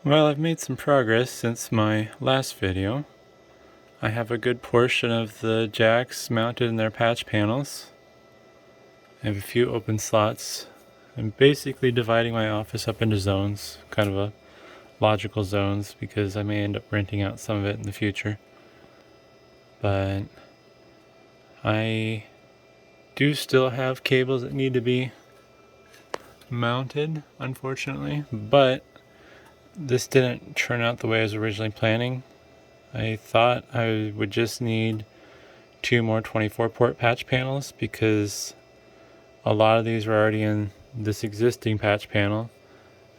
Well, I've made some progress since my last video. I have a good portion of the jacks mounted in their patch panels. I have a few open slots. I'm basically dividing my office up into zones, kind of a logical zones, because I may end up renting out some of it in the future. But I do still have cables that need to be mounted, unfortunately, but this didn't turn out the way I was originally planning. I thought I would just need 2 more 24 port patch panels because a lot of these were already in this existing patch panel,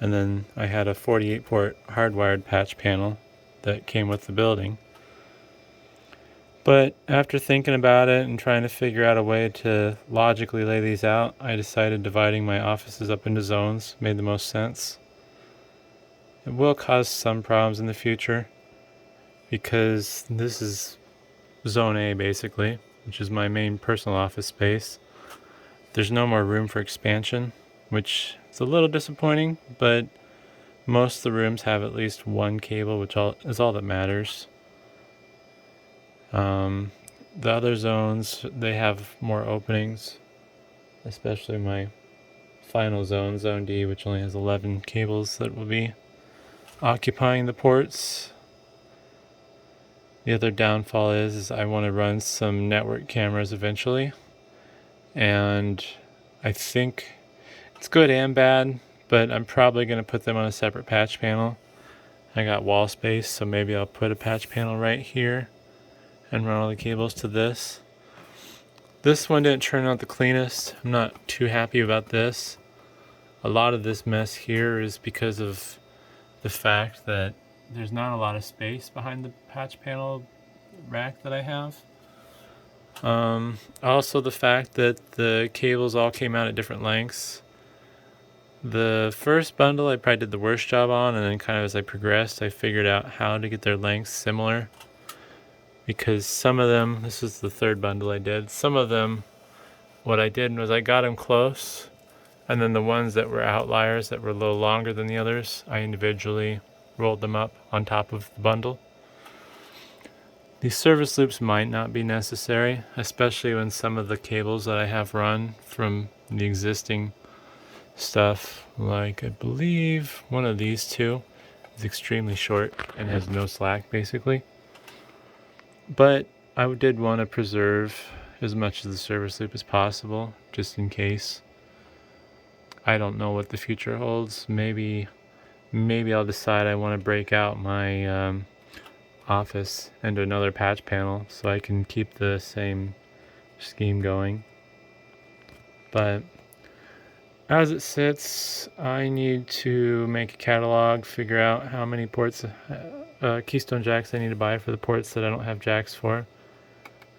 and then I had a 48 port hardwired patch panel that came with the building. But after thinking about it and trying to figure out a way to logically lay these out, I decided dividing my offices up into zones made the most sense. It will cause some problems in the future because this is zone A basically, which is my main personal office space. There's no more room for expansion, which is a little disappointing, but most of the rooms have at least one cable, which is all that matters. The other zones, they have more openings, especially my final zone, Zone D, which only has 11 cables that will be occupying the ports. The other downfall is I want to run some network cameras eventually, and I think it's good and bad, but I'm probably going to put them on a separate patch panel. I got wall space, so maybe I'll put a patch panel right here and run all the cables to this. This one didn't turn out the cleanest. I'm not too happy about this. A lot of this mess here is because of the fact that there's not a lot of space behind the patch panel rack that I have. Also the fact that the cables all came out at different lengths. The first bundle I probably did the worst job on, and then kind of as I progressed I figured out how to get their lengths similar, because some of them, this is the third bundle I did, some of them, what I did was I got them close, and then the ones that were outliers that were a little longer than the others, I individually rolled them up on top of the bundle. These service loops might not be necessary, especially when some of the cables that I have run from the existing stuff, like I believe one of these two is extremely short and has no slack basically. But I did want to preserve as much of the service loop as possible, just in case. I don't know what the future holds. Maybe I'll decide I want to break out my office into another patch panel so I can keep the same scheme going. But as it sits, I need to make a catalog, figure out how many ports, keystone jacks I need to buy for the ports that I don't have jacks for.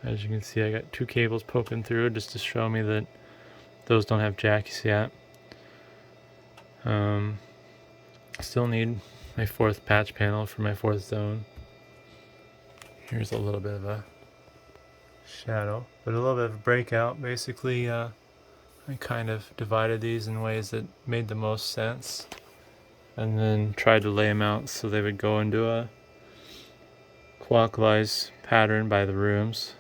As you can see, I got 2 cables poking through just to show me that those don't have jacks yet. Still need my 4th patch panel for my 4th zone. Here's a little bit of a shadow, but a little bit of a breakout. Basically, I kind of divided these in ways that made the most sense, and then tried to lay them out so they would go into a clockwise pattern by the rooms.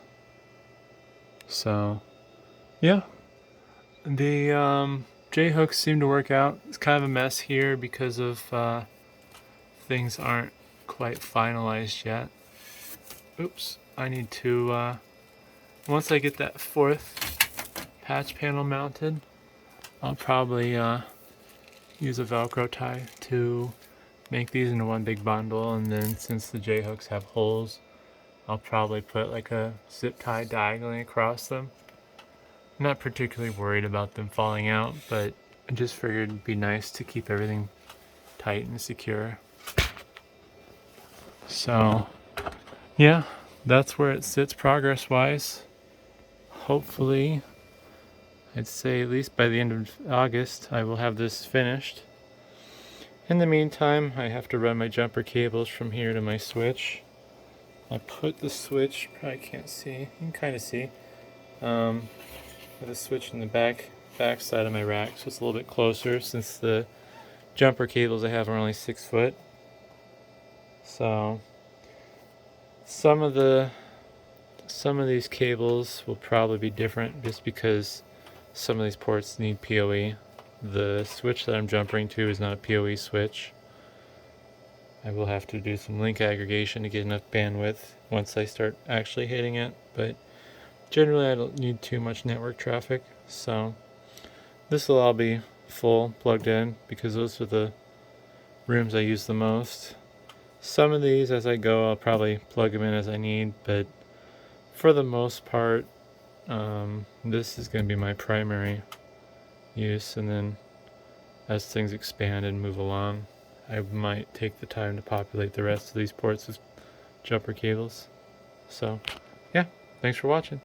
So, yeah, the J-hooks seem to work out. It's kind of a mess here because of things aren't quite finalized yet. Oops, I need to, once I get that 4th patch panel mounted, I'll probably use a Velcro tie to make these into one big bundle, and then since the J-hooks have holes, I'll probably put like a zip tie diagonally across them. I'm not particularly worried about them falling out, but I just figured it'd be nice to keep everything tight and secure. So, yeah, that's where it sits progress-wise. Hopefully, I'd say at least by the end of August, I will have this finished. In the meantime, I have to run my jumper cables from here to my switch. I put the switch, probably can't see, you can kind of see, with the switch in the back side of my rack, so it's a little bit closer since the jumper cables I have are only 6 foot. So some of these cables will probably be different just because some of these ports need PoE. The switch that I'm jumping to is not a PoE switch. I will have to do some link aggregation to get enough bandwidth once I start actually hitting it, but generally I don't need too much network traffic, so this will all be full plugged in because those are the rooms I use the most. Some of these as I go I'll probably plug them in as I need, but for the most part this is going to be my primary use, and then as things expand and move along I might take the time to populate the rest of these ports with jumper cables. So yeah, thanks for watching.